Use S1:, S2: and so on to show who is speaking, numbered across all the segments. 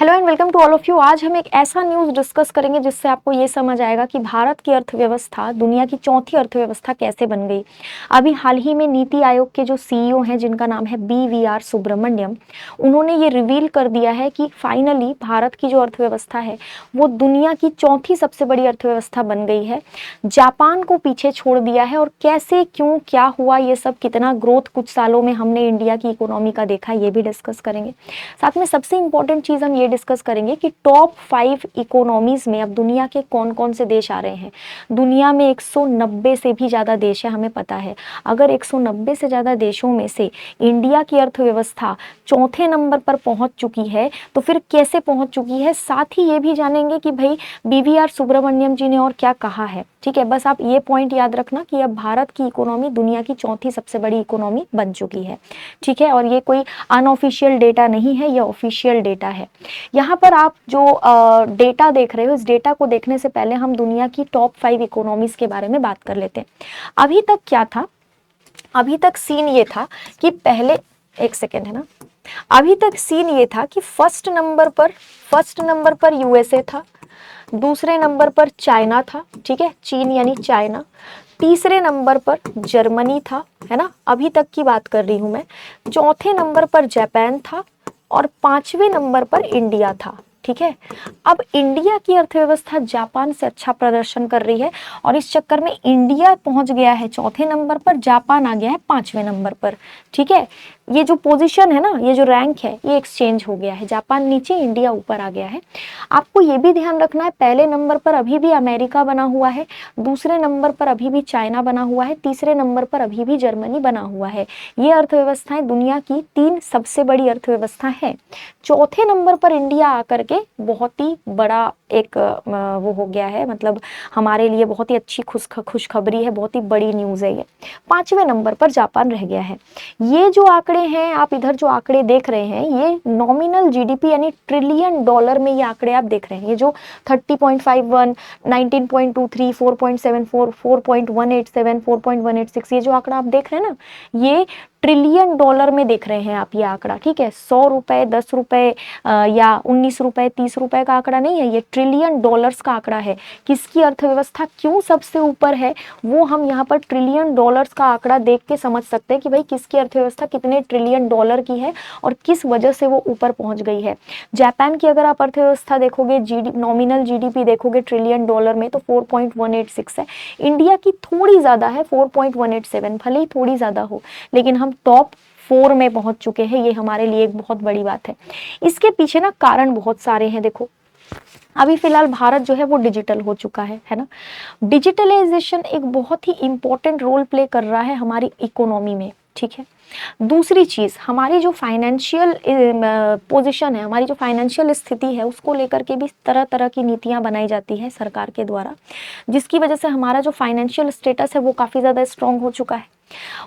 S1: Hello and welcome to all of you. आज हम एक ऐसा न्यूज़ डिस्कस करेंगे जिससे आपको ये समझ आएगा कि भारत की अर्थव्यवस्था दुनिया की चौथी अर्थव्यवस्था कैसे बन गई। अभी हाल ही में नीति आयोग के जो सीईओ हैं, जिनका नाम है BVR सुब्रमण्यम, उन्होंने ये रिवील कर दिया है कि फाइनली भारत की जो अर्थव्यवस्था है वो दुनिया की चौथी सबसे बड़ी अर्थव्यवस्था बन गई है। जापान को पीछे छोड़ दिया है। और कैसे, क्यों, क्या हुआ, ये सब, कितना ग्रोथ कुछ सालों में हमने इंडिया की इकोनॉमी का देखा, ये भी डिस्कस करेंगे। साथ में सबसे इंपॉर्टेंट चीज़ हम ये डिस्कस करेंगे कि टॉप 5 इकोनॉमीज में अब दुनिया के कौन कौन से देश आ रहे हैं। दुनिया में 190 से भी ज़्यादा देश है, हमें पता है। अगर 190 से ज़्यादा देशों में से इंडिया की अर्थव्यवस्था चौथे नंबर पर पहुंच चुकी है तो फिर कैसे पहुंच चुकी है। साथ ही ये भी जानेंगे कि भाई BVR सुब्रमण्यम जी ने और क्या कहा है। ठीक है, बस आप ये पॉइंट याद रखना कि अब भारत की इकोनॉमी दुनिया की चौथी सबसे बड़ी इकोनॉमी बन चुकी है। ठीक है, और ये कोई अनऑफिशियल डेटा नहीं है, ये ऑफिशियल डेटा है। यहाँ पर आप जो डेटा देख रहे हो, इस डेटा को देखने से पहले हम दुनिया की टॉप 5 इकोनॉमीज के बारे में बात कर लेते हैं। अभी तक क्या था, अभी तक सीन ये था कि पहले, एक सेकेंड है ना, अभी तक सीन ये था कि फर्स्ट नंबर पर यूएसए था, दूसरे नंबर पर चाइना था। ठीक है, चीन यानी चाइना। तीसरे नंबर पर जर्मनी था, है ना, अभी तक की बात कर रही हूं मैं। चौथे नंबर पर जापान था और पांचवें नंबर पर इंडिया था। ठीक है, अब इंडिया की अर्थव्यवस्था जापान से अच्छा प्रदर्शन कर रही है और इस चक्कर में इंडिया पहुंच गया है चौथे नंबर पर, जापान आ गया है पांचवें नंबर पर। ठीक है, ये जो पोजीशन है ना, ये जो रैंक है, ये एक्सचेंज हो गया है। जापान नीचे, इंडिया ऊपर आ गया है। आपको ये भी ध्यान रखना है, पहले नंबर पर अभी भी अमेरिका बना हुआ है, दूसरे नंबर पर अभी भी चाइना बना हुआ है, तीसरे नंबर पर अभी भी जर्मनी बना हुआ है। ये अर्थव्यवस्थाएं दुनिया की 3 सबसे बड़ी अर्थव्यवस्था है। चौथे नंबर पर इंडिया आकर के बहुत ही बड़ा एक वो हो गया है, मतलब हमारे लिए बहुत ही अच्छी खुशखबरी है, बहुत ही बड़ी न्यूज़ है ये। पांचवें नंबर पर जापान रह गया है। ये जो आंकड़े हैं, आप इधर जो आंकड़े देख रहे हैं, ये नॉमिनल जीडीपी यानी ट्रिलियन डॉलर में ये आंकड़े आप देख रहे हैं। ये जो 30.51, 19.23, 4.74, 4.187, 4.186, ये जो आंकड़ा आप देख रहे हैं ना, ये ट्रिलियन डॉलर में देख रहे हैं आप ये आंकड़ा। ठीक है, 100 रुपए, 10 रुपए या 19 रुपए, 30 रुपए का आंकड़ा नहीं है, ये ट्रिलियन डॉलर्स का आंकड़ा है। किसकी अर्थव्यवस्था क्यों सबसे ऊपर है, वो हम यहाँ पर ट्रिलियन डॉलर्स का आंकड़ा देख के समझ सकते हैं कि भाई किसकी अर्थव्यवस्था कितने ट्रिलियन डॉलर की है और किस वजह से वो ऊपर पहुंच गई है। जापान की अगर आप अर्थव्यवस्था देखोगे, नॉमिनल जीडीपी देखोगे ट्रिलियन डॉलर में, तो 4.186 है। इंडिया की थोड़ी ज्यादा है, 4.187, भले ही थोड़ी ज्यादा हो, लेकिन हम टॉप 4 में पहुंच चुके हैं। ये हमारे लिए एक बहुत बड़ी बात है। इसके पीछे ना कारण बहुत सारे हैं। देखो, अभी फिलहाल भारत जो है वो डिजिटल हो चुका है ना। डिजिटलाइजेशन एक बहुत ही इंपॉर्टेंट रोल प्ले कर रहा है हमारी इकोनॉमी में। ठीक है, दूसरी चीज, हमारी जो फाइनेंशियल पोजीशन है, हमारी जो फाइनेंशियल स्थिति है, उसको लेकर के भी तरह तरह की नीतियां बनाई जाती है सरकार के द्वारा, जिसकी वजह से हमारा जो फाइनेंशियल स्टेटस है वो काफी ज्यादा स्ट्रांग हो चुका है।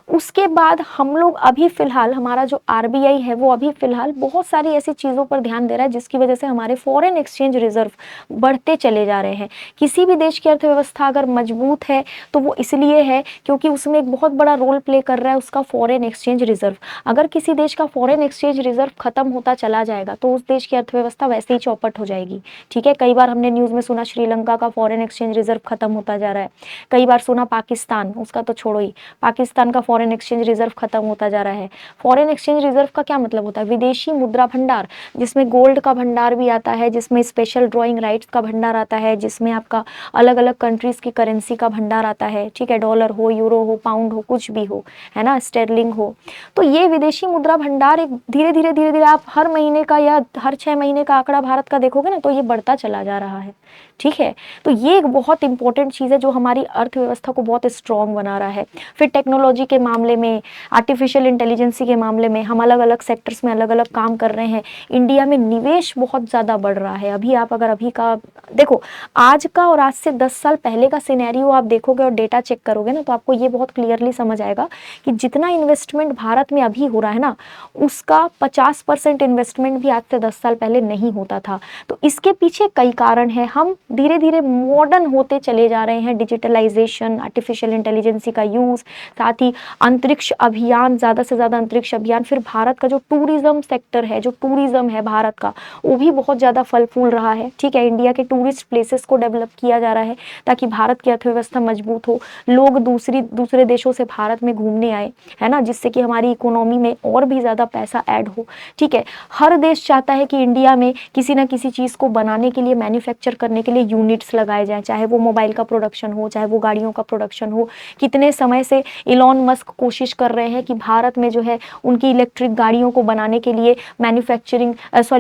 S1: उसके बाद हम लोग अभी फिलहाल, हमारा जो RBI है वो अभी फिलहाल बहुत सारी ऐसी चीज़ों पर ध्यान दे रहा है जिसकी वजह से हमारे फॉरेन एक्सचेंज रिजर्व बढ़ते चले जा रहे हैं। किसी भी देश की अर्थव्यवस्था अगर मजबूत है तो वो इसलिए है क्योंकि उसमें एक बहुत बड़ा रोल प्ले कर रहा है उसका फॉरेन एक्सचेंज रिजर्व। अगर किसी देश का फॉरेन एक्सचेंज रिजर्व खत्म होता चला जाएगा तो उस देश की अर्थव्यवस्था वैसे ही चौपट हो जाएगी। ठीक है, कई बार हमने न्यूज़ में सुना श्रीलंका का फॉरेन एक्सचेंज रिजर्व खत्म होता जा रहा है। कई बार सुना पाकिस्तान, उसका तो छोड़ो ही, पाकिस्तान का फॉरेन एक्सचेंज रिजर्व खत्म होता जा रहा है। फॉरेन एक्सचेंज रिजर्व का क्या मतलब होता है? विदेशी मुद्रा भंडार, जिसमें गोल्ड का भंडार भी आता है, जिसमें स्पेशल ड्रॉइंग राइट्स का भंडार आता है, जिसमें आपका अलग अलग कंट्रीज की करेंसी का भंडार आता है। ठीक है, डॉलर हो, यूरो हो, पाउंड हो, कुछ भी हो, है ना, स्टेरलिंग हो। तो ये विदेशी मुद्रा भंडार एक धीरे धीरे आप हर महीने का या हर 6 महीने का आंकड़ा भारत का देखोगे ना, तो ये बढ़ता चला जा रहा है। ठीक है, तो ये एक बहुत इंपॉर्टेंट चीज़ है जो हमारी अर्थव्यवस्था को बहुत स्ट्रॉन्ग बना रहा है। फिर टेक्नोलॉजी के मामले में, आर्टिफिशियल इंटेलिजेंसी के मामले में हम अलग अलग सेक्टर्स में अलग अलग काम कर रहे हैं। इंडिया में निवेश बहुत ज़्यादा बढ़ रहा है। अभी आप अगर अभी का देखो, आज का और आज से 10 साल पहले का सिनेरियो आप देखोगे और डेटा चेक करोगे ना, तो आपको ये बहुत क्लियरली समझ आएगा कि जितना इन्वेस्टमेंट भारत में अभी हो रहा है ना, उसका 50% इन्वेस्टमेंट भी आज से 10 साल पहले नहीं होता था। तो इसके पीछे कई कारण हैं। हम धीरे धीरे मॉडर्न होते चले जा रहे हैं, डिजिटलाइजेशन, आर्टिफिशियल इंटेलिजेंसी का यूज़, साथ ही अंतरिक्ष अभियान, ज़्यादा से ज़्यादा अंतरिक्ष अभियान, फिर भारत का जो टूरिज्म सेक्टर है, जो टूरिज्म है भारत का, वो भी बहुत ज़्यादा फल फूल रहा है। ठीक है, इंडिया के टूरिस्ट प्लेसेस को डेवलप किया जा रहा है ताकि भारत की अर्थव्यवस्था मजबूत हो, लोग दूसरे देशों से भारत में घूमने आए, है ना, जिससे कि हमारी इकोनॉमी में और भी ज़्यादा पैसा ऐड हो। ठीक है, हर देश चाहता है कि इंडिया में किसी ना किसी चीज़ को बनाने के लिए, मैन्युफैक्चर करने के लिए यूनिट्स लगाए जाएं, चाहे वो मोबाइल का प्रोडक्शन हो, चाहे वो गाड़ियों का प्रोडक्शन हो। कितने समय से इलॉन मस्क कोशिश कर रहे हैं कि भारत में जो है उनकी इलेक्ट्रिक गाड़ियों को बनाने के लिए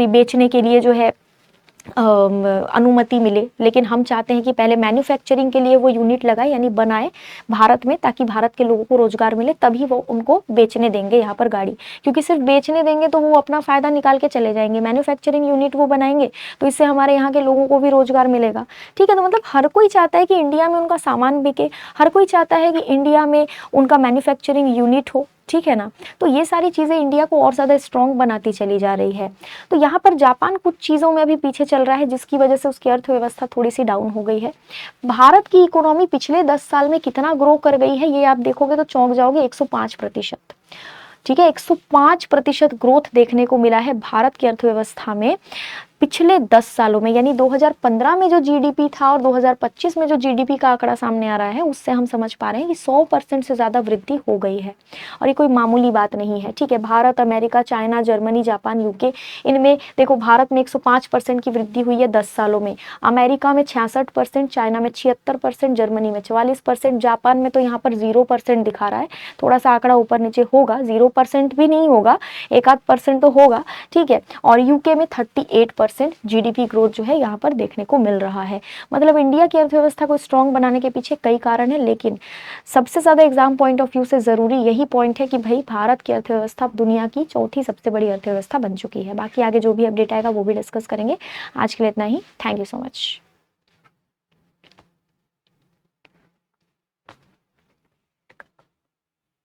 S1: बेचने के लिए जो है अनुमति मिले, लेकिन हम चाहते हैं कि पहले मैन्युफैक्चरिंग के लिए वो यूनिट लगाए, यानी बनाए भारत में, ताकि भारत के लोगों को रोजगार मिले, तभी वो उनको बेचने देंगे यहाँ पर गाड़ी। क्योंकि सिर्फ बेचने देंगे तो वो अपना फायदा निकाल के चले जाएंगे, मैन्युफैक्चरिंग यूनिट वो बनाएंगे तो इससे हमारे यहाँ के लोगों को भी रोजगार मिलेगा। ठीक है, तो मतलब हर कोई चाहता है कि इंडिया में उनका सामान बिके, हर कोई चाहता है कि इंडिया में उनका मैन्युफैक्चरिंग यूनिट हो। ठीक है ना, तो ये सारी चीज़ें इंडिया को और ज़्यादा स्ट्रॉन्ग बनाती चली जा रही है। तो यहाँ पर जापान कुछ चीज़ों में अभी पीछे चल रहा है, जिसकी वजह से उसकी अर्थव्यवस्था थोड़ी सी डाउन हो गई है। भारत की इकोनॉमी पिछले 10 साल में कितना ग्रो कर गई है, ये आप देखोगे तो चौंक जाओगे, 105%। ठीक है, 105% ग्रोथ देखने को मिला है भारत की अर्थव्यवस्था में पिछले 10 सालों में। यानी 2015 में जो जीडीपी था और 2025 में जो जीडीपी का आंकड़ा सामने आ रहा है, उससे हम समझ पा रहे हैं कि 100% से ज़्यादा वृद्धि हो गई है, और ये कोई मामूली बात नहीं है। ठीक है, Bharat, America, China, Germany, Japan, UK, इनमें देखो भारत में 105% की वृद्धि हुई है 10 सालों में। अमेरिका में 66%, चाइना में 76%, जर्मनी में 44%, जापान में तो यहाँ पर 0% दिखा रहा है। थोड़ा सा आंकड़ा ऊपर नीचे होगा, 0% भी नहीं होगा, 1-8% तो होगा। ठीक है, और यूके में 38% जीडीपी ग्रोथ जो है यहाँ पर देखने को मिल रहा है। मतलब इंडिया की अर्थव्यवस्था को स्ट्रॉन्ग बनाने के पीछे कई कारण है, लेकिन सबसे ज़्यादा एग्जाम पॉइंट ऑफ व्यू से ज़रूरी यही पॉइंट है कि भाई भारत की अर्थव्यवस्था दुनिया की चौथी सबसे बड़ी अर्थव्यवस्था बन चुकी है। बाकी आगे जो भी अपडेट आएगा वो भी डिस्कस करेंगे। आज के लिए इतना ही। Thank you so much.